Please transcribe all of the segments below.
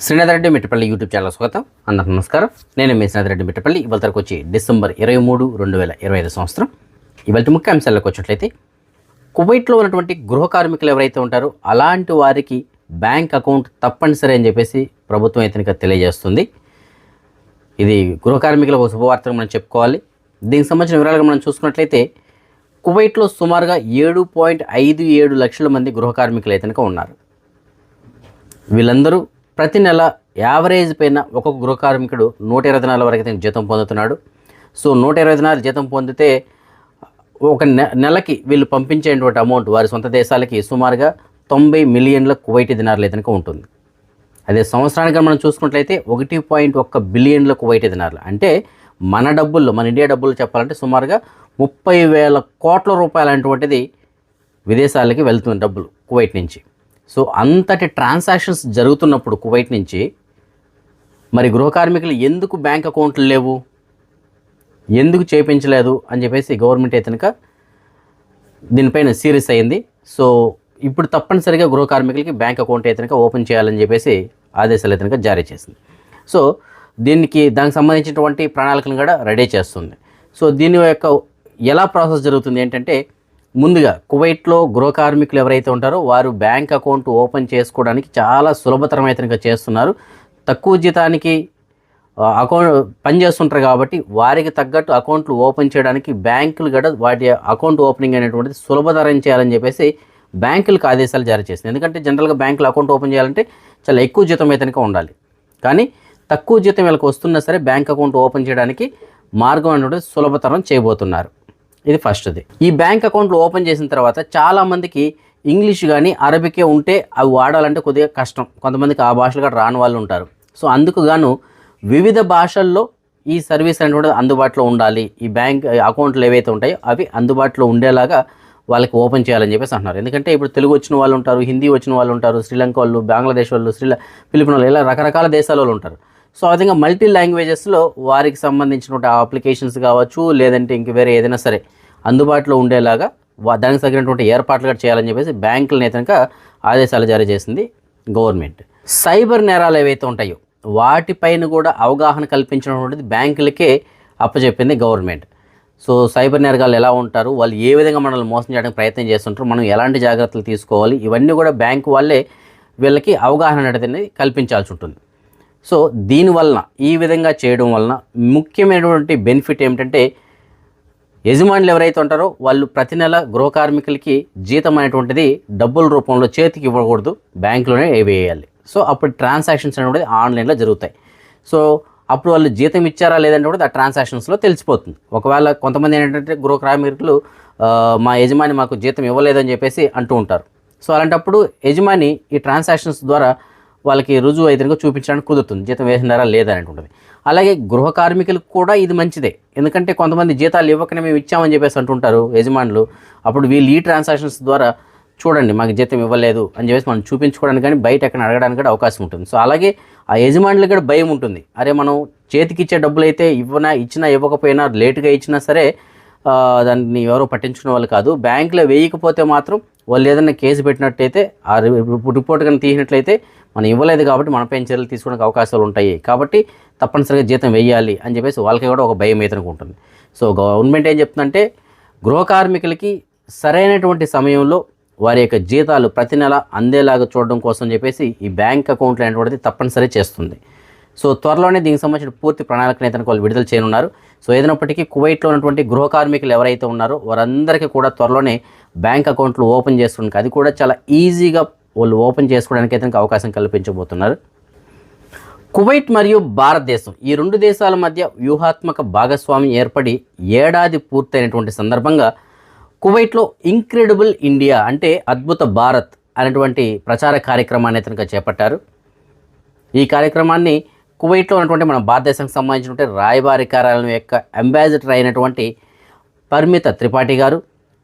Srinath Reddy Mittapalli YouTube channel స్వాగతం. అందరికీ నమస్కారం. నేను మీ శ్రీనాథ్ రెడ్డి మిట్టపల్లి. ఇవాళ తరకు వచ్చి డిసెంబర్ 23, 2025 సంవత్సరం. ఇవాళ ముఖ్య అంశాలకు వచ్చినట్లయితే, కువైట్లో ఉన్నటువంటి గృహ కార్మికులు ఎవరైతే ఉంటారో అలాంటి వారికి బ్యాంక్ అకౌంట్ తప్పనిసరి అని చెప్పేసి ప్రభుత్వం అయితే తెలియజేస్తుంది. ఇది గృహ కార్మికుల శుభవార్తగా మనం చెప్పుకోవాలి. దీనికి సంబంధించిన వివరాలుగా మనం చూసుకున్నట్లయితే, కువైట్లో సుమారుగా 7.57 లక్షల మంది గృహ కార్మికులు అయితే ఉన్నారు. వీళ్ళందరూ ప్రతి నెల యావరేజ్ పైన ఒక్కొక్క గృహ కార్మికుడు 120 దినాల వరకు అయితే జీతం పొందుతున్నాడు. సో 120 దినాలు జీతం పొందితే ఒక నెలకి వీళ్ళు పంపించేటువంటి అమౌంట్ వారి సొంత దేశాలకి సుమారుగా 90 మిలియన్ల కువైటీ దినార్లు అయితే ఉంటుంది. అదే సంవత్సరానికి మనం చూసుకున్నట్లయితే 1.1 బిలియన్ల కువైటీ దినార్లు, అంటే మన డబ్బుల్లో, మన ఇండియా డబ్బులు చెప్పాలంటే సుమారుగా 30,000 కోట్ల రూపాయలు అనేటువంటిది విదేశాలకి వెళ్తుంది డబ్బులు కువైట్ నుంచి. సో అంతటి ట్రాన్సాక్షన్స్ జరుగుతున్నప్పుడు కువైట్ నుంచి మరి గృహ కార్మికులు ఎందుకు బ్యాంక్ అకౌంట్లు లేవు, ఎందుకు చేయించలేదు అని చెప్పేసి గవర్నమెంట్ అయితే దీనిపైన సీరియస్ అయ్యింది. సో ఇప్పుడు తప్పనిసరిగా గృహ కార్మికులకి బ్యాంక్ అకౌంట్ అయితే ఓపెన్ చేయాలని చెప్పేసి ఆదేశాలు అయితే జారీ చేసింది. సో దానికి సంబంధించినటువంటి ప్రణాళికలను కూడా రెడీ చేస్తుంది. సో దీని యొక్క ఎలా ప్రాసెస్ జరుగుతుంది ఏంటంటే, ముందుగా కువైట్లో గృహ కార్మికులు ఎవరైతే ఉంటారో వారు బ్యాంక్ అకౌంట్ ఓపెన్ చేసుకోవడానికి చాలా సులభతరం అయితే చేస్తున్నారు. తక్కువ జీతానికి అకౌంట్ పనిచేస్తుంటారు కాబట్టి వారికి తగ్గట్టు అకౌంట్లు ఓపెన్ చేయడానికి బ్యాంకులు కూడా వాటి అకౌంట్ ఓపెనింగ్ అనేటువంటిది సులభతరం చేయాలని చెప్పేసి బ్యాంకులకు ఆదేశాలు జారీ చేసింది. ఎందుకంటే జనరల్గా బ్యాంకులు అకౌంట్ ఓపెన్ చేయాలంటే చాలా ఎక్కువ జీతం అయితే ఉండాలి. కానీ తక్కువ జీతం వీళ్ళకి వస్తున్నా సరే బ్యాంక్ అకౌంట్ ఓపెన్ చేయడానికి మార్గం అనేటువంటిది సులభతరం చేయబోతున్నారు. ఇది ఫస్ట్ది. ఈ బ్యాంక్ అకౌంట్లు ఓపెన్ చేసిన తర్వాత చాలామందికి ఇంగ్లీష్ కానీ అరబికే ఉంటే అవి వాడాలంటే కొద్దిగా కష్టం. కొంతమందికి ఆ భాషలు కూడా రాని వాళ్ళు ఉంటారు. సో అందుకు గాను వివిధ భాషల్లో ఈ సర్వీస్ అనేటువంటిది అందుబాటులో ఉండాలి. ఈ బ్యాంక్ అకౌంట్లు ఏవైతే ఉంటాయో అవి అందుబాటులో ఉండేలాగా వాళ్ళకి ఓపెన్ చేయాలని చెప్పేసి అంటున్నారు. ఎందుకంటే ఇప్పుడు తెలుగు వచ్చిన వాళ్ళు ఉంటారు, హిందీ వచ్చిన వాళ్ళు ఉంటారు, శ్రీలంక వాళ్ళు, బంగ్లాదేశ్ వాళ్ళు, ఫిలిపిన్ వాళ్ళు, ఇలా రకరకాల దేశాల వాళ్ళు ఉంటారు. సో ఆ విధంగా మల్టీ లాంగ్వేజెస్లో వారికి సంబంధించిన అప్లికేషన్స్ కావచ్చు, లేదంటే ఇంక వేరే ఏదైనా సరే అందుబాటులో ఉండేలాగా దానికి తగినటువంటి ఏర్పాట్లు కూడా చేయాలని చెప్పేసి బ్యాంకులను అయితే ఆదేశాలు జారీ చేసింది గవర్నమెంట్. సైబర్ నేరాలు ఏవైతే ఉంటాయో వాటిపైన కూడా అవగాహన కల్పించినటువంటిది బ్యాంకులకే అప్పచెప్పింది గవర్నమెంట్. సో సైబర్ నేరగాళ్ళు ఎలా ఉంటారు, వాళ్ళు ఏ విధంగా మనల్ని మోసం చేయడానికి ప్రయత్నం చేస్తుంటారు, మనం ఎలాంటి జాగ్రత్తలు తీసుకోవాలి, ఇవన్నీ కూడా బ్యాంకు వాళ్ళే వీళ్ళకి అవగాహన అనేది కల్పించాల్సి ఉంటుంది. సో దీనివలన, ఈ విధంగా చేయడం వలన ముఖ్యమైనటువంటి బెనిఫిట్ ఏమిటంటే, యజమానులు ఎవరైతే ఉంటారో వాళ్ళు ప్రతి నెల గృహ కార్మికులకి జీతం అనేటువంటిది డబ్బుల రూపంలో చేతికి ఇవ్వకూడదు, బ్యాంకులోనే వేయాలి. సో అప్పుడు ట్రాన్సాక్షన్స్ అనేవి ఆన్లైన్లో జరుగుతాయి. సో అప్పుడు వాళ్ళు జీతం ఇచ్చారా లేదంటే కూడా ఆ ట్రాన్సాక్షన్స్లో తెలిసిపోతుంది. ఒకవేళ కొంతమంది ఏంటంటే గృహ కార్మికులు మా యజమాని మాకు జీతం ఇవ్వలేదని చెప్పేసి అంటూ ఉంటారు. సో అలాంటప్పుడు యజమాని ఈ ట్రాన్సాక్షన్స్ ద్వారా వాళ్ళకి రుజువు అయితే చూపించడానికి కుదురుతుంది, జీతం వేసినారా లేదా అని ఉంటుంది. అలాగే గృహ కార్మికులకు కూడా ఇది మంచిదే. ఎందుకంటే కొంతమంది జీతాలు ఇవ్వకనే మేము ఇచ్చామని చెప్పేసి అంటుంటారు యజమానులు. అప్పుడు వీళ్ళు ఈ ట్రాన్సాక్షన్స్ ద్వారా చూడండి మాకు జీతం ఇవ్వలేదు అని చెప్పేసి మనం చూపించుకోవడానికి కానీ బయట ఎక్కడ అడగడానికి కూడా అవకాశం ఉంటుంది. సో అలాగే ఆ యజమానులకు కూడా భయం ఉంటుంది, అరే మనం చేతికి ఇచ్చే డబ్బులు అయితే ఇచ్చినా ఇవ్వకపోయినా లేటుగా ఇచ్చినా సరే దాన్ని ఎవరో పట్టించుకునే వాళ్ళు కాదు. బ్యాంకులో వేయకపోతే మాత్రం వాళ్ళు ఏదైనా కేసు పెట్టినట్టయితే ఆ రిపోర్ట్ కానీ తీసినట్లయితే మనం ఇవ్వలేదు కాబట్టి మనపై చర్యలు తీసుకోవడానికి అవకాశాలు ఉంటాయి. కాబట్టి తప్పనిసరిగా జీతం వేయాలి అని చెప్పేసి వాళ్ళకి కూడా ఒక భయం అయితే ఉంటుంది. సో గవర్నమెంట్ ఏం చెప్తుందంటే, గృహ కార్మికులకి సరైనటువంటి సమయంలో వారి యొక్క జీతాలు ప్రతి నెల అందేలాగా చూడడం కోసం చెప్పేసి ఈ బ్యాంక్ అకౌంట్లు అనేటువంటిది తప్పనిసరి చేస్తుంది. సో త్వరలోనే దీనికి సంబంధించిన పూర్తి ప్రణాళికను అయితే వాళ్ళు విడుదల చేయనున్నారు. సో ఏదైనప్పటికీ కువైట్లో ఉన్నటువంటి గృహ కార్మికులు ఎవరైతే ఉన్నారో వారందరికీ కూడా త్వరలోనే బ్యాంక్ అకౌంట్లు ఓపెన్ చేసుకోవడానికి, అది కూడా చాలా ఈజీగా వాళ్ళు ఓపెన్ చేసుకోవడానికి అయితే అవకాశం కల్పించబోతున్నారు. కువైట్ మరియు భారతదేశం ఈ రెండు దేశాల మధ్య వ్యూహాత్మక భాగస్వామ్యం ఏర్పడి ఏడాది పూర్తయినటువంటి సందర్భంగా కువైట్లో ఇంక్రెడిబుల్ ఇండియా, అంటే అద్భుత భారత్ అనేటువంటి ప్రచార కార్యక్రమాన్ని అయితే చేపట్టారు. ఈ కార్యక్రమాన్ని కువైట్లో ఉన్నటువంటి మన భారతదేశానికి సంబంధించినటువంటి రాయబారి కార్యాలయం యొక్క అంబాసిడర్ అయినటువంటి పరిమిత త్రిపాఠి గారు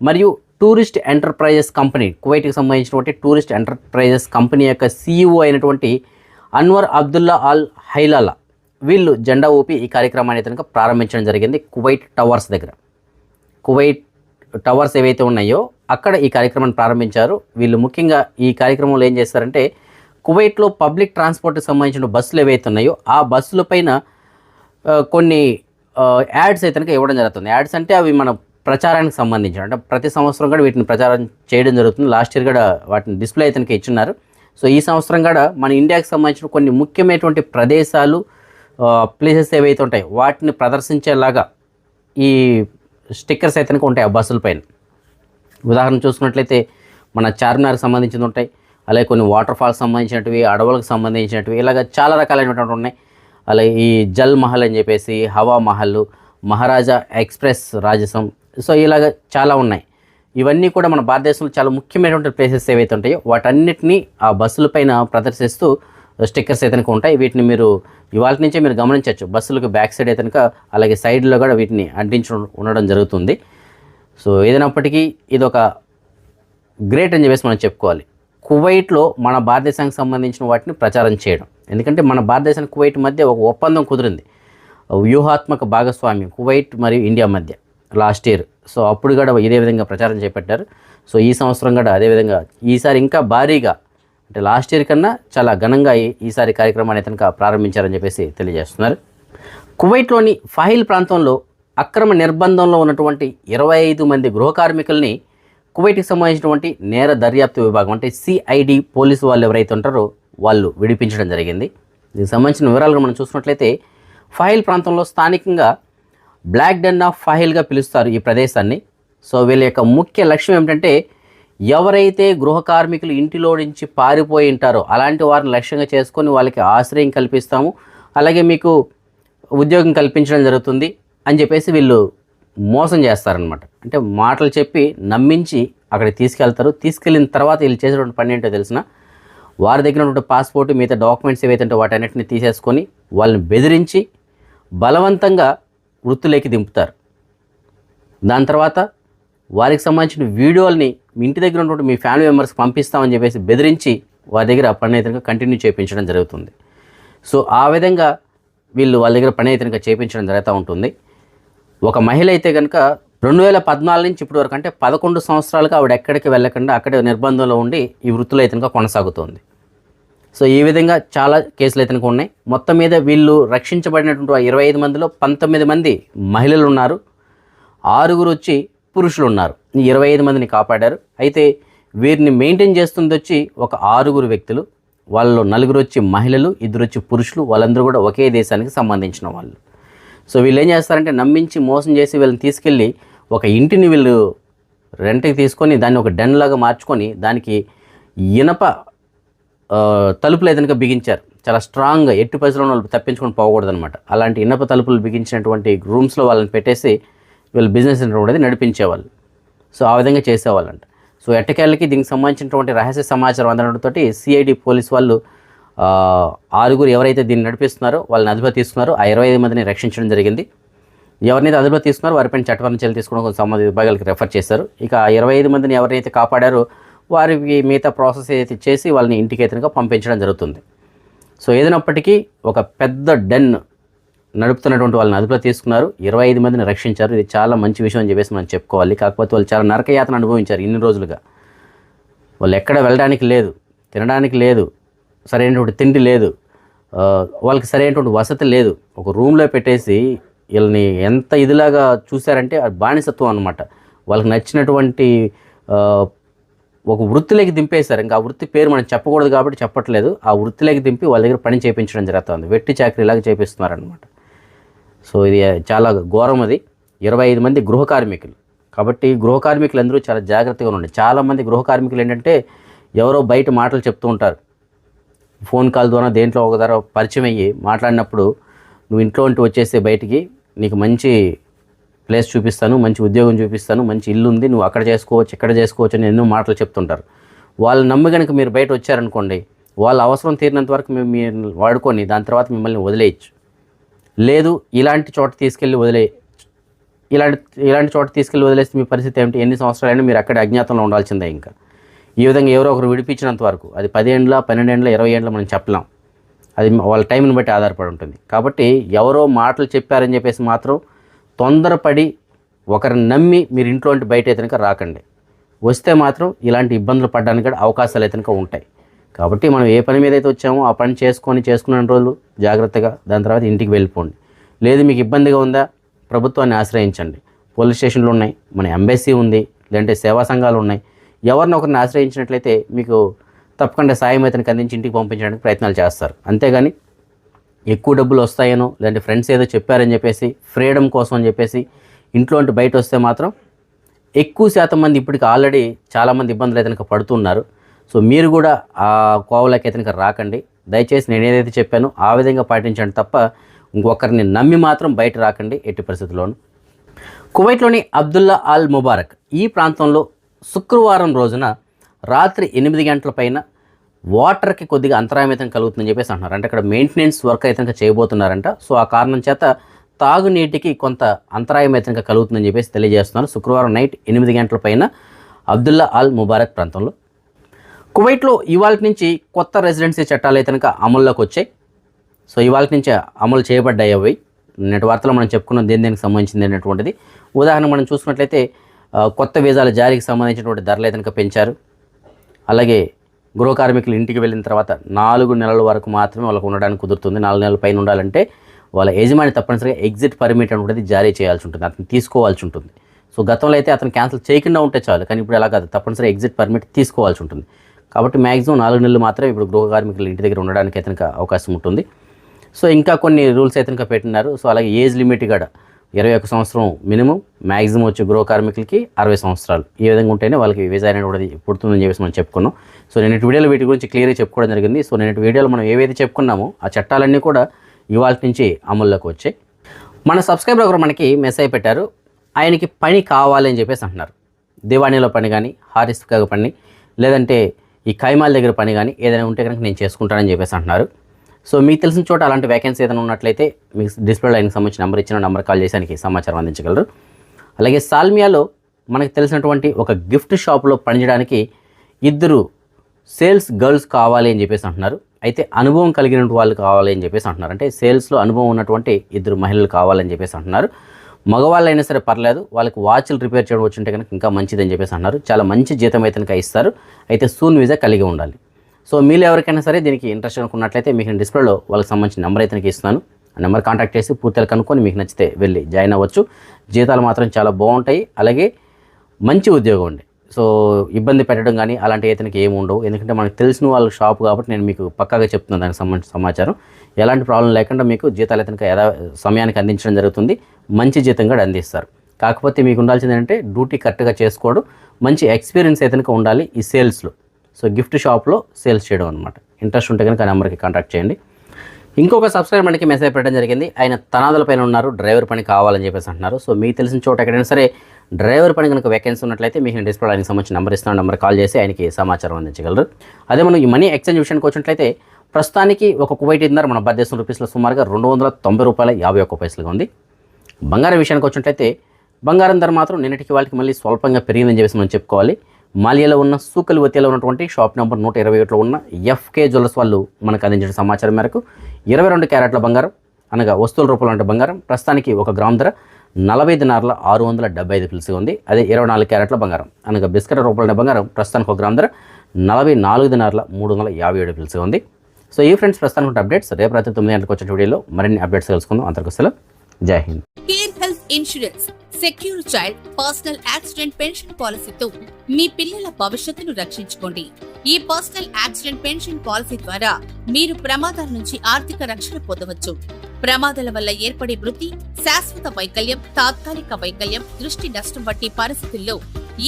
మరియు టూరిస్ట్ ఎంటర్ప్రైజెస్ కంపెనీ, కువైట్కి సంబంధించినటువంటి టూరిస్ట్ ఎంటర్ప్రైజెస్ కంపెనీ యొక్క CEO అయినటువంటి అన్వర్ అబ్దుల్లా అల్ హైలాలా, వీళ్ళు జెండా ఊపి ఈ కార్యక్రమాన్ని అయితే ప్రారంభించడం జరిగింది కువైట్ టవర్స్ దగ్గర. కువైట్ టవర్స్ ఏవైతే ఉన్నాయో అక్కడ ఈ కార్యక్రమాన్ని ప్రారంభించారు. వీళ్ళు ముఖ్యంగా ఈ కార్యక్రమంలో ఏం చేస్తారంటే, కువైట్లో పబ్లిక్ ట్రాన్స్పోర్ట్కి సంబంధించిన బస్సులు ఏవైతే ఉన్నాయో ఆ బస్సుల పైన కొన్ని యాడ్స్ అయితే కనుక ఇవ్వడం జరుగుతుంది. యాడ్స్ అంటే అవి మన ప్రచారానికి సంబంధించిన, అంటే ప్రతి సంవత్సరం కూడా వీటిని ప్రచారం చేయడం జరుగుతుంది. లాస్ట్ ఇయర్ కూడా వాటిని డిస్ప్లే అయితే కనుక ఇచ్చున్నారు. సో ఈ సంవత్సరం కూడా మన ఇండియాకి సంబంధించిన కొన్ని ముఖ్యమైనటువంటి ప్రదేశాలు, ప్లేసెస్ ఏవైతే ఉంటాయో వాటిని ప్రదర్శించేలాగా ఈ స్టిక్కర్స్ అయితే కనుక ఉంటాయి ఆ బస్సుల పైన. ఉదాహరణ చూసుకున్నట్లయితే మన చార్మినార్కి సంబంధించినవి ఉంటాయి, అలాగే కొన్ని వాటర్ ఫాల్స్ సంబంధించినవి, అడవులకు సంబంధించినవి, ఇలాగ చాలా రకాలైనటువంటి ఉన్నాయి. అలాగే ఈ జల్ మహల్ అని చెప్పేసి, హవా మహల్, మహారాజా ఎక్స్ప్రెస్ రాజసం, సో ఇలాగ చాలా ఉన్నాయి. ఇవన్నీ కూడా మన భారతదేశంలో చాలా ముఖ్యమైనటువంటి ప్లేసెస్ ఏవైతే ఉంటాయో వాటన్నిటినీ ఆ బస్సుల పైన ప్రదర్శిస్తూ స్టిక్కర్స్ అయితే కనుక ఉంటాయి. వీటిని మీరు ఇవాళ నుంచే మీరు గమనించవచ్చు. బస్సులకు బ్యాక్ సైడ్ అయితే కనుక, అలాగే సైడ్లో కూడా వీటిని అంటించి ఉండడం జరుగుతుంది. సో ఏదైనప్పటికీ ఇది ఒక గ్రేట్ అని చెప్పేసి మనం చెప్పుకోవాలి. కువైట్లో మన భారతదేశానికి సంబంధించిన వాటిని ప్రచారం చేయడం, ఎందుకంటే మన భారతదేశానికి కువైట్ మధ్య ఒక ఒప్పందం కుదిరింది, వ్యూహాత్మక భాగస్వామ్యం కువైట్ మరియు ఇండియా మధ్య లాస్ట్ ఇయర్. సో అప్పుడు కూడా ఇదే విధంగా ప్రచారం చేపట్టారు. సో ఈ సంవత్సరం కూడా అదేవిధంగా ఈసారి ఇంకా భారీగా, అంటే లాస్ట్ ఇయర్ కన్నా చాలా ఘనంగా ఈసారి కార్యక్రమాన్ని కనుక ప్రారంభించారని చెప్పేసి తెలియజేస్తున్నారు. కువైట్లోని ఫాహిల్ ప్రాంతంలో అక్రమ నిర్బంధంలో ఉన్నటువంటి 25 మంది గృహ కార్మికుల్ని కువైట్కి సంబంధించినటువంటి నేర దర్యాప్తు విభాగం, అంటే సిఐడి పోలీసు వాళ్ళు ఎవరైతే ఉంటారో వాళ్ళు విడిపించడం జరిగింది. దీనికి సంబంధించిన వివరాలు మనం చూసినట్లయితే ఫాహిల్ ప్రాంతంలో స్థానికంగా బ్లాక్ డెన్ ఆఫ్ ఫాహిల్గా పిలుస్తారు ఈ ప్రదేశాన్ని. సో వీళ్ళ యొక్క ముఖ్య లక్ష్యం ఏమిటంటే ఎవరైతే గృహ కార్మికులు ఇంటిలో నుంచి పారిపోయి ఉంటారో అలాంటి వారిని లక్ష్యంగా చేసుకొని వాళ్ళకి ఆశ్రయం కల్పిస్తాము, అలాగే మీకు ఉద్యోగం కల్పించడం జరుగుతుంది అని చెప్పేసి వీళ్ళు మోసం చేస్తారనమాట. అంటే మాటలు చెప్పి నమ్మించి అక్కడికి తీసుకెళ్తారు. తీసుకెళ్ళిన తర్వాత వీళ్ళు చేసేటువంటి పని ఏంటో తెలిసిన, వారి దగ్గర ఉన్నటువంటి పాస్పోర్ట్, మిగతా డాక్యుమెంట్స్ ఏవైతే ఉంటే వాటన్నిటిని తీసేసుకొని వాళ్ళని బెదిరించి బలవంతంగా వృత్తులోకి దింపుతారు. దాని తర్వాత వారికి సంబంధించిన వీడియోల్ని మీ ఇంటి దగ్గర ఉన్నటువంటి మీ ఫ్యామిలీ మెంబర్స్కి పంపిస్తామని చెప్పేసి బెదిరించి వారి దగ్గర పని అయితే కంటిన్యూ చేయించడం జరుగుతుంది. సో ఆ విధంగా వీళ్ళు వాళ్ళ దగ్గర పని అయితే చేయించడం జరుగుతూ ఉంటుంది. ఒక మహిళ అయితే కనుక 2014 నుంచి ఇప్పటి వరకు, అంటే 11 సంవత్సరాలుగా ఆవిడ ఎక్కడికి వెళ్ళకుండా అక్కడే నిర్బంధంలో ఉండి ఈ వృత్తులు అయితే కొనసాగుతుంది. సో ఈ విధంగా చాలా కేసులు అయితే ఉన్నాయి. మొత్తం మీద వీళ్ళు రక్షించబడినటువంటి 25 మందిలో 19 మంది మహిళలు ఉన్నారు, 6 వచ్చి పురుషులు ఉన్నారు. ఈ 25 మందిని కాపాడారు. అయితే వీరిని మెయింటైన్ చేస్తుంది వచ్చి ఒక 6 వ్యక్తులు, వాళ్ళలో 4 వచ్చి మహిళలు, 2 వచ్చి పురుషులు, వాళ్ళందరూ కూడా ఒకే దేశానికి సంబంధించిన వాళ్ళు. సో వీళ్ళు ఏం చేస్తారంటే నమ్మించి మోసం చేసి వీళ్ళని తీసుకెళ్ళి ఒక ఇంటిని వీళ్ళు రెంట్కి తీసుకొని దాన్ని ఒక డెన్ లాగా మార్చుకొని దానికి ఇనప తలుపులు ఏదైనా బిగించారు. చాలా స్ట్రాంగ్గా, ఎట్టి పరిస్థితుల్లో వాళ్ళు తప్పించుకొని పోకూడదు అనమాట. అలాంటి ఇనప తలుపులు బిగించినటువంటి రూమ్స్లో వాళ్ళని పెట్టేసి వీళ్ళు బిజినెస్ అనేది నడిపించేవాళ్ళు. సో ఆ విధంగా చేసేవాళ్ళంట. సో ఎట్టకేళ్ళకి దీనికి సంబంధించినటువంటి రహస్య సమాచారం అందడంతో సిఐడి పోలీస్ వాళ్ళు 6 ఎవరైతే దీన్ని నడిపిస్తున్నారో వాళ్ళని అదుపులో తీసుకున్నారో ఆ 25 మందిని రక్షించడం జరిగింది. ఎవరినైతే అదుపులో తీసుకున్నారో వారిపైన చట్టపరమైన చర్యలు తీసుకోవడం కోసం సంబంధిత విభాగాలకు రెఫర్ చేశారు. ఇక 25 మందిని ఎవరైతే కాపాడారో వారికి మిగతా ప్రాసెస్ ఏదైతే చేసి వాళ్ళని ఇంటికి అయితే పంపించడం జరుగుతుంది. సో ఏదైనప్పటికీ ఒక పెద్ద డెన్ నడుపుతున్నటువంటి వాళ్ళని అదుపులో తీసుకున్నారు, 25 మందిని రక్షించారు. ఇది చాలా మంచి విషయం అని చెప్పేసి మనం చెప్పుకోవాలి. కాకపోతే వాళ్ళు చాలా నరకయాతన అనుభవించారు ఇన్ని రోజులుగా. వాళ్ళు ఎక్కడ వెళ్ళడానికి లేదు, తినడానికి లేదు, సరైనటువంటి తిండి లేదు, వాళ్ళకి సరైనటువంటి వసతి లేదు. ఒక రూమ్లో పెట్టేసి వీళ్ళని ఎంత ఇదిలాగా చూశారంటే అది బానిసత్వం అనమాట. వాళ్ళకి నచ్చినటువంటి ఒక వృత్తిలోకి దింపేశారు. ఇంకా ఆ వృత్తి పేరు మనం చెప్పకూడదు కాబట్టి చెప్పట్లేదు. ఆ వృత్తిలోకి దింపి వాళ్ళ దగ్గర పని చేయించడం జరుగుతుంది. వెట్టి చాకరీలాగా చేపిస్తున్నారనమాట. సో ఇది చాలా ఘోరం. అది 25 మంది గృహ కార్మికులు. కాబట్టి గృహ కార్మికులు అందరూ చాలా జాగ్రత్తగా ఉండండి. చాలామంది గృహ కార్మికులు ఏంటంటే ఎవరో బయట మాటలు చెప్తూ ఉంటారు, ఫోన్ కాల్ ద్వారా దేంట్లో ఒక ధర పరిచయం అయ్యి మాట్లాడినప్పుడు నువ్వు ఇంట్లో ఉంటూ వచ్చేస్తే బయటికి నీకు మంచి ప్లేస్ చూపిస్తాను, మంచి ఉద్యోగం చూపిస్తాను, మంచి ఇల్లు ఉంది, నువ్వు అక్కడ చేసుకోవచ్చు, ఇక్కడ చేసుకోవచ్చు అని ఎన్నో మాటలు చెప్తుంటారు. వాళ్ళు నమ్మి కనుక మీరు బయట వచ్చారనుకోండి, వాళ్ళ అవసరం తీరినంత వరకు మీరు వాడుకొని దాని తర్వాత మిమ్మల్ని వదిలేయచ్చు. లేదు ఇలాంటి చోట తీసుకెళ్ళి ఇలాంటి చోట తీసుకెళ్ళి వదిలేస్తే మీ పరిస్థితి ఏమిటి? ఎన్ని సంవత్సరాలైనా మీరు అక్కడే అజ్ఞాతంలో ఉండాల్సిందే. ఇంకా ఈ విధంగా ఎవరో ఒకరు విడిపించినంత వరకు అది 10 ఏండ్ల, 12 ఏండ్ల, 20 ఏండ్ల మనం చెప్పలేం. అది వాళ్ళ టైంని బట్టి ఆధారపడి ఉంటుంది. కాబట్టి ఎవరో మాటలు చెప్పారని చెప్పేసి మాత్రం తొందరపడి ఒకరిని నమ్మి మీరు ఇంట్లో బయట అయితే రాకండి. వస్తే మాత్రం ఇలాంటి ఇబ్బందులు పడడానికి కూడా అవకాశాలు అయితే ఉంటాయి. కాబట్టి మనం ఏ పని మీద అయితే వచ్చామో ఆ పని చేసుకున్న రోజులు జాగ్రత్తగా దాని తర్వాత ఇంటికి వెళ్ళిపోండి. లేదు మీకు ఇబ్బందిగా ఉందా, ప్రభుత్వాన్ని ఆశ్రయించండి. పోలీస్ స్టేషన్లు ఉన్నాయి, మన ఎంబసీ ఉంది, లేదంటే సేవా సంఘాలు ఉన్నాయి. ఎవరిని ఒకరిని ఆశ్రయించినట్లయితే మీకు తప్పకుండా సాయం అతనికి అందించి ఇంటికి పంపించడానికి ప్రయత్నాలు చేస్తారు. అంతేగాని ఎక్కువ డబ్బులు వస్తాయనో లేదంటే ఫ్రెండ్స్ ఏదో చెప్పారని చెప్పేసి ఫ్రీడమ్ కోసం అని చెప్పేసి ఇంట్లో అంటే బయట వస్తే మాత్రం ఎక్కువ శాతం మంది ఇప్పటికి ఆల్రెడీ చాలామంది ఇబ్బందులు అయితే పడుతున్నారు. సో మీరు కూడా ఆ కోవలకి అయితే రాకండి. దయచేసి నేను ఏదైతే చెప్పానో ఆ విధంగా పాటించండి తప్ప ఇంకొకరిని నమ్మి మాత్రం బయట రాకండి ఎట్టి పరిస్థితుల్లోనూ. కువైట్లోని అబ్దుల్లా అల్ ముబారక్ ఈ ప్రాంతంలో శుక్రవారం రోజున రాత్రి 8 గంటల పైన వాటర్కి కొద్దిగా అంతరాయం అయితే కలుగుతుందని చెప్పేసి అంటున్నారు. అంటే అక్కడ మెయింటెనెన్స్ వర్క్ అయితే చేయబోతున్నారంట. సో ఆ కారణం చేత తాగునీటికి కొంత అంతరాయం అయితే కలుగుతుందని చెప్పేసి తెలియజేస్తున్నారు. శుక్రవారం నైట్ 8 గంటల పైన అబ్దుల్లా అల్ ముబారక్ ప్రాంతంలో. కువైట్లో ఇవాళ నుంచి కొత్త రెసిడెన్సీ చట్టాలు అయితే అమల్లోకి వచ్చాయి. సో ఇవాళ నుంచి అమలు చేయబడ్డాయి. అవి నేటి వార్తలో మనం చెప్పుకున్నాం దేనికి సంబంధించింది అనేటువంటిది. ఉదాహరణ మనం చూసుకున్నట్లయితే కొత్త వీసాల జారీకి సంబంధించినటువంటి ధరలు అయితే పెంచారు. అలాగే గృహ కార్మికులు ఇంటికి వెళ్ళిన తర్వాత 4 నెలల వరకు మాత్రమే వాళ్ళకు ఉండడానికి కుదురుతుంది. 4 నెలల పైన ఉండాలంటే వాళ్ళ యజమాని తప్పనిసరిగా ఎగ్జిట్ పర్మిట్ అనేది జారీ చేయాల్సి ఉంటుంది, అతను తీసుకోవాల్సి ఉంటుంది. సో గతంలో అయితే అతను క్యాన్సిల్ చేయకుండా ఉంటే చాలు, కానీ ఇప్పుడు అలా కాదు, తప్పనిసరిగా ఎగ్జిట్ పర్మిట్ తీసుకోవాల్సి ఉంటుంది. కాబట్టి మ్యాక్సిమం 4 నెలలు మాత్రమే ఇప్పుడు గృహ కార్మికులు ఇంటి దగ్గర ఉండడానికి అయితే అవకాశం ఉంటుంది. సో ఇంకా కొన్ని రూల్స్ అయితే పెట్టినారు. సో అలాగే ఏజ్ లిమిట్ కూడా 21 సంవత్సరం మినిమం, మ్యాక్సిమం వచ్చి గృహ కార్మికులకి 60 సంవత్సరాలు. ఈ విధంగా ఉంటేనే వాళ్ళకి వీసా అనేది పుడుతుందని చెప్పేసి మనం చెప్పుకున్నాం. సో నేను వీడియోలో వీటి గురించి క్లియర్గా చెప్పుకోవడం జరిగింది. సో నేను వీడియోలో మనం ఏవైతే చెప్పుకున్నామో ఆ చట్టాలన్నీ కూడా ఇవాళ నుంచి అమల్లోకి వచ్చాయి. మన సబ్స్క్రైబర్ ఒకరు మనకి మెసేజ్ పెట్టారు, ఆయనకి పని కావాలి అని చెప్పేసి అంటున్నారు. దివాణిలో పని కానీ, హారిస్కా పని, లేదంటే ఈ కైమాల దగ్గర పని కానీ ఏదైనా ఉంటే కనుక నేను చేసుకుంటానని చెప్పేసి అంటున్నారు. సో మీకు తెలిసిన చోట అలాంటి వేకెన్సీ ఏదైనా ఉన్నట్లయితే మీకు డిస్ప్లేలో ఆయనకు సంబంధించిన నెంబర్ ఇచ్చిన నెంబర్ కాల్ చేసి ఆయనకి సమాచారం అందించగలరు. అలాగే సాల్మియాలో మనకు తెలిసినటువంటి ఒక గిఫ్ట్ షాప్లో పనిచేయడానికి 2 సేల్స్ గర్ల్స్ కావాలి అని చెప్పేసి అంటున్నారు. అయితే అనుభవం కలిగిన వాళ్ళు కావాలి అని చెప్పేసి అంటున్నారు. అంటే సేల్స్లో అనుభవం ఉన్నటువంటి 2 మహిళలు కావాలని చెప్పేసి అంటున్నారు. మగవాళ్ళు అయినా సరే పర్లేదు, వాళ్ళకి వాచ్లు రిపేర్ చేయడం వచ్చి ఉంటే కనుక ఇంకా మంచిదని చెప్పేసి అంటున్నారు. చాలా మంచి జీతం అయితే కనుక ఇస్తారు. అయితే సూన్ వీసా కలిగి ఉండాలి. సో మీరు ఎవరికైనా సరే దీనికి ఇంట్రెస్ట్ అనుకున్నట్లయితే మీకు నేను డిస్ప్లేలో వాళ్ళకి సంబంధించిన నెంబర్ అయితే ఇస్తున్నాను. ఆ నెంబర్ కాంటాక్ట్ చేసి పూర్తిగా కనుక్కొని మీకు నచ్చితే వెళ్ళి జాయిన్ అవ్వచ్చు. జీతాలు మాత్రం చాలా బాగుంటాయి. అలాగే మంచి ఉద్యోగం అండి. సో ఇబ్బంది పెట్టడం కానీ అలాంటి ఇతనికి ఏమి ఉండవు. ఎందుకంటే మనకు తెలిసిన వాళ్ళ షాప్ కాబట్టి నేను మీకు పక్కాగా చెప్తున్నాను దానికి సంబంధించిన సమాచారం. ఎలాంటి ప్రాబ్లం లేకుండా మీకు జీతాలు ఇతనికి సమయానికి అందించడం జరుగుతుంది. మంచి జీతం కూడా అందిస్తారు. కాకపోతే మీకు ఉండాల్సింది ఏంటంటే డ్యూటీ కరెక్ట్గా చేసుకోవడం, మంచి ఎక్స్పీరియన్స్ అయితే ఉండాలి ఈ సేల్స్లో. సో గిఫ్ట్ షాప్లో సేల్స్ చేయడం అనమాట. ఇంట్రెస్ట్ ఉంటే కనుక ఆ నెంబర్కి కాంటాక్ట్ చేయండి. ఇంకొక సబ్స్క్రైబర్ మనకి మెసేజ్ పెట్టడం జరిగింది. ఆయన తనాదుల పైన ఉన్నారు, డ్రైవర్ పని కావాలని చెప్పేసి అంటున్నారు. సో మీకు తెలిసిన చోట ఎక్కడైనా సరే డ్రైవర్ పని కనుక వేకెన్సీ ఉన్నట్లయితే మీకు నేను డిస్ప్లే ఆయనకి సంబంధించిన నెంబర్ ఇస్తాను. నెంబర్ కాల్ చేసి ఆయనకి సమాచారం అందించగలరు. అదే మనం ఈ మనీ ఎక్స్చేంజ్ విషయానికి వచ్చినట్లయితే ప్రస్తుతానికి ఒక కువైట్ దినార్ మన భారతదేశం రూపీస్లో సుమారుగా $290.51 ఉంది. బంగారం విషయానికి వచ్చినట్లయితే బంగారం ధర మాత్రం నిన్నటికి వాళ్ళకి మళ్ళీ స్వల్పంగా పెరిగిందని చెప్పేసి మనం చెప్పుకోవాలి. మాలియాలో ఉన్న సూకల్వతిలో ఉన్నటువంటి షాప్ నెంబర్ 121లో ఉన్న ఎఫ్కే జ్యువెలర్స్ వాళ్ళు మనకు అందించిన సమాచారం మేరకు 22 క్యారెట్ల బంగారం అనగా వస్తువుల రూపంలో అంటే బంగారం ప్రస్తుతానికి 1 గ్రామ్ ధర 40 దినార్ల 675 ఉంది. అదే 24 క్యారెట్ల బంగారం అనగా బిస్కెట్ రూపంలో బంగారం ప్రస్తుతానికి 1 గ్రామ్ ధర 44 దినార్ల 357 ఉంది. సో ఈ ఫ్రెండ్స్ ప్రస్తుతానికి అప్డేట్స్. రేపు రాత్రి 9 గంటలకు వచ్చే వీడియోలో మరిన్ని అప్డేట్స్ తెలుసుకుందాం. అంతకు సెలవు. జై Hind. Care health insurance secure child personal accident pension పాలసీతో మీ పిల్లల భవిష్యత్తును రక్షించుకోండి. ఈ పర్సనల్ యాక్సిడెంట్ పెన్షన్ పాలసీ ద్వారా మీరు ప్రమాదాల నుంచి ఆర్థిక రక్షణ పొందవచ్చు. ప్రమాదాల వల్ల ఏర్పడే మృతి, శాశ్వత వైకల్యం, తాత్కాలిక వైకల్యం, దృష్టి నష్టం వంటి పరిస్థితుల్లో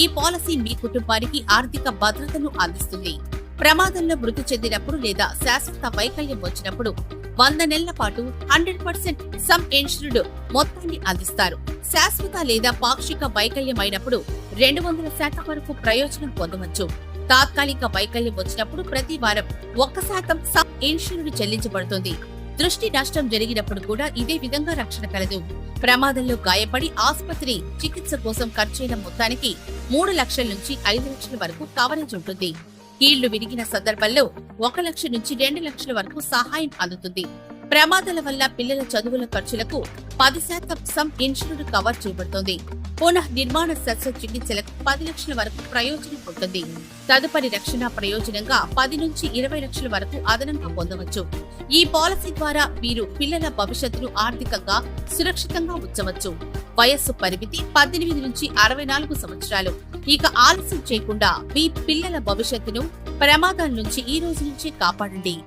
ఈ పాలసీ మీ కుటుంబానికి ఆర్థిక భద్రతను అందిస్తుంది. ప్రమాదంలో మృతి చెందినప్పుడు లేదా శాశ్వత వైకల్యం వచ్చినప్పుడు 100 నెలల పాటు 100% సమ్ ఇన్సూర్డ్ మొత్తాన్ని అందిస్తారు. శాశ్వత లేదా పాక్షిక వైకల్యం అయినప్పుడు 200% వరకు ప్రయోజనం పొందవచ్చు. తాత్కాలిక వైకల్యం వచ్చినప్పుడు ప్రతి వారం 1% సమ్ ఇన్సూర్డ్ చెల్లించబడుతుంది. దృష్టి నష్టం జరిగినప్పుడు కూడా ఇదే విధంగా రక్షణ కలదు. ప్రమాదంలో గాయపడి ఆసుపత్రి చికిత్స కోసం ఖర్చైన మొత్తానికి 3 లక్షల నుంచి 5 లక్షల వరకు కవరేజ్ ఉంటుంది. కీళ్లు విరిగిన సందర్భంలో 1 లక్ష నుంచి 2 లక్షల వరకు సహాయం అందుతుంది. ప్రమాదాల వల్ల పిల్లల చదువుల ఖర్చులకు 10% సమ్ ఇన్సూర్డ్ కవర్ చేయబడుతోంది. పునః నిర్మాణ శస్త్రచికిత్సలకు 10 లక్షల వరకు ప్రయోజనం ఉంటుంది. తదుపరి రక్షణ ప్రయోజనంగా 10 నుంచి 20 లక్షల వరకు అదనంగా పొందవచ్చు. ఈ పాలసీ ద్వారా మీరు పిల్లల భవిష్యత్తును ఆర్థికంగా సురక్షితంగా ఉంచవచ్చు. వయస్సు పరిమితి 18 నుంచి 64 సంవత్సరాలు. ఇక ఆలస్యం చేయకుండా మీ పిల్లల భవిష్యత్తును ప్రమాదాల నుంచి ఈ రోజు నుంచే కాపాడండి.